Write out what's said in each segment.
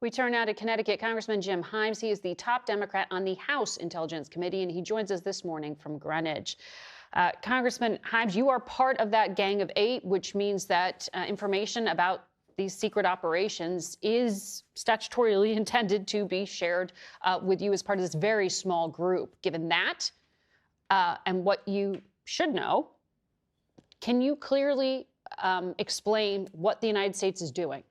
We turn now to Connecticut. Congressman Jim Himes, he is the top Democrat on the House Intelligence Committee, and he joins us this morning from Greenwich. Congressman Himes, you are part of that Gang of Eight, which means that information about these secret operations is statutorily intended to be shared with you as part of this very small group. Given that, and what you should know, can you clearly explain what the United States is doing?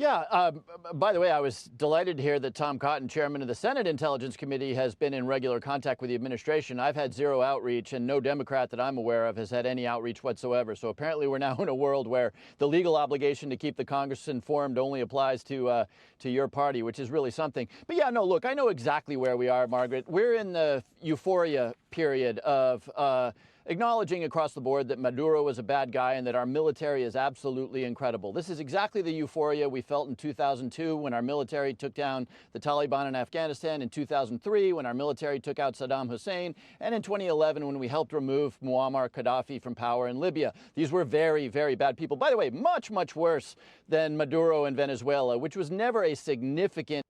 Yeah, by the way, I was delighted to hear that Tom Cotton, chairman of the Senate Intelligence Committee, has been in regular contact with the administration. I've had zero outreach, and no Democrat that I'm aware of has had any outreach whatsoever. So apparently we're now in a world where the legal obligation to keep the Congress informed only applies to your party, which is really something. But yeah, no, look, I know exactly where we are, Margaret. We're in the euphoria period of acknowledging across the board that Maduro is a bad guy and that our military is absolutely incredible. This is exactly the euphoria we felt in 2002 when our military took down the Taliban in Afghanistan, in 2003 when our military took out Saddam Hussein, and in 2011 when we helped remove Muammar Gaddafi from power in Libya. These were very, very bad people. By the way, much, much worse than Maduro in Venezuela, which was never a significant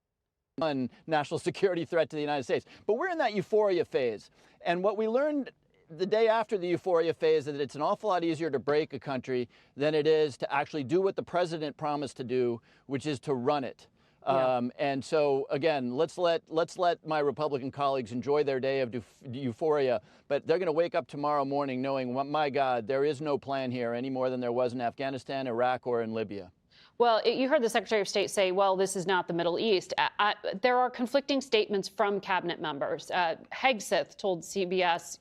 national security threat to the United States. But we're in that euphoria phase. And what we learned the day after the euphoria phase is that it's an awful lot easier to break a country than it is to actually do what the president promised to do, which is to run it. Yeah. And so, again, let's let my Republican colleagues enjoy their day of euphoria, but they're going to wake up tomorrow morning knowing, my God, there is no plan here any more than there was in Afghanistan, Iraq, or in Libya. Well, you heard the Secretary of State say, well, this is not the Middle East. There are conflicting statements from cabinet members. Hegseth told CBS,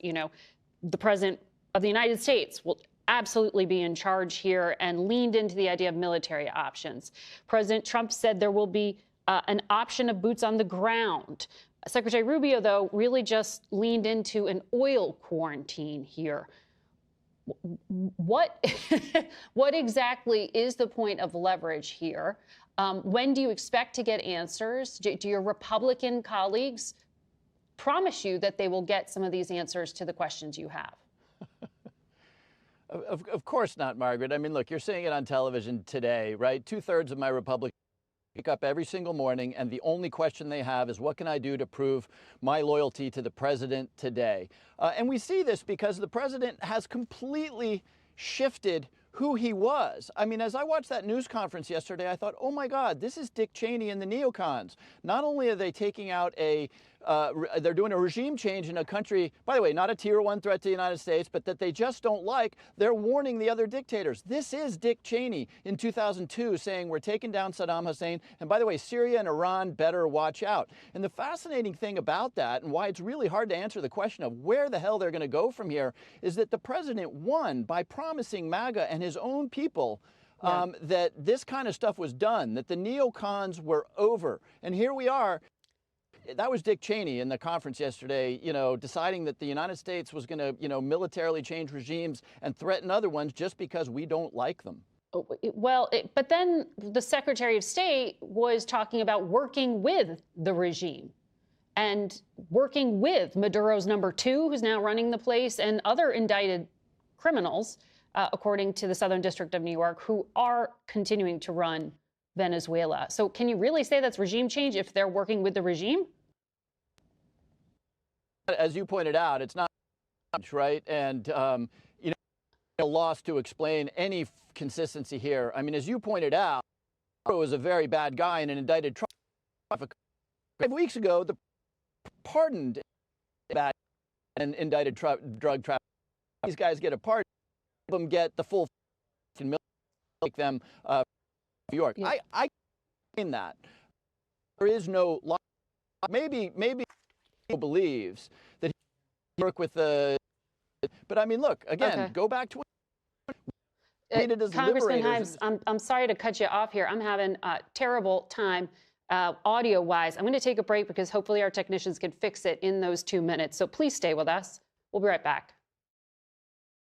the President of the United States will absolutely be in charge here, and leaned into the idea of military options. President Trump said there will be an option of boots on the ground. Secretary Rubio, though, really just leaned into an oil quarantine here. What exactly is the point of leverage here? When do you expect to get answers? Do your Republican colleagues promise you that they will get some of these answers to the questions you have? Of course not, Margaret. I mean, look, you're seeing it on television today, right? 2/3 of my Republicans wake up every single morning, and the only question they have is, what can I do to prove my loyalty to the president today? And we see this because the president has completely shifted who he was. I mean, as I watched that news conference yesterday, I thought, oh my God, this is Dick Cheney and the neocons. Not only are they taking out they're doing a regime change in a country, by the way, not a tier 1 threat to the United States, but that they just don't like. They're warning the other dictators. This is Dick Cheney in 2002 saying we're taking down Saddam Hussein. And by the way, Syria and Iran better watch out. And the fascinating thing about that, and why it's really hard to answer the question of where the hell they're going to go from here, is that the president won by promising MAGA and his own people that this kind of stuff was done, that the neocons were over. And here we are. That was Dick Cheney in the conference yesterday, deciding that the United States was going to, militarily change regimes and threaten other ones just because we don't like them. Well, but then the Secretary of State was talking about working with the regime and working with Maduro's number 2, who's now running the place, and other indicted criminals, according to the Southern District of New York, who are continuing to run Venezuela. So can you really say that's regime change if they're working with the regime? As you pointed out, it's not much, right? And, a loss to explain any consistency here. I mean, as you pointed out, Maduro was a very bad guy and an indicted Trump. 5 weeks ago, the pardoned bad and indicted drug traffickers. These guys get a pardon, them get the full make them New York. Yeah. I mean that there is no law. Maybe he believes that he work with the. But I mean, look again. Go back to. Congressman Himes, I'm sorry to cut you off here. I'm having a terrible time audio-wise. I'm going to take a break because hopefully our technicians can fix it in those 2 minutes. So please stay with us. We'll be right back.